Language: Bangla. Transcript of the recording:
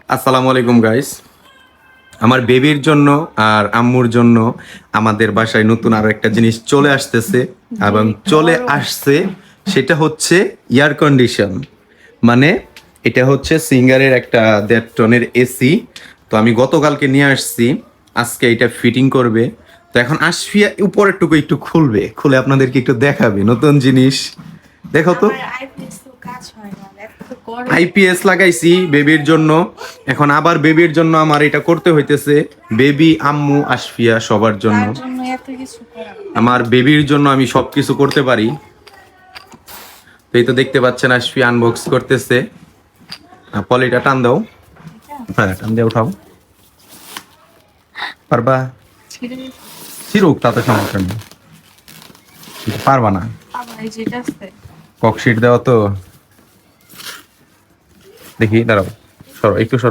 আসসালামু আলাইকুম গাইস। আমার বেবির জন্য আর আম্মুর জন্য আমাদের বাসায় নতুন আরো একটা জিনিস চলে আসতেছে এবং চলে আসছে, সেটা হচ্ছে এয়ার কন্ডিশন। মানে এটা হচ্ছে সিঙ্গারের একটা 1.5 টনের এসি। তো আমি গতকালকে নিয়ে আসছি, আজকে এটা ফিটিং করবে। তো এখন আসফিয়া উপরের টুকু একটু খুলবে, খুলে আপনাদেরকে একটু দেখাবে নতুন জিনিস। দেখো তো, আইপিএস লাগাইছি বেবির জন্য, এখন আবার বেবির জন্য আমার এটা করতে হইতেছে। বেবি, আম্মু, আশফিয়া সবার জন্য। আমার বেবির জন্য আমি সবকিছু করতে পারি। তো এই তো দেখতে পাচ্ছেন আশফিয়া আনবক্স করতেছে। পলিটা টান দাও, হ্যাঁ টান দিয়ে উঠাও। পারবা? ছিড়ুক, তাতে সমস্যা নেই। পারবা না, ককশিট দেওয়া তো। দেখি দাঁড়াও, সরো একটু সরো।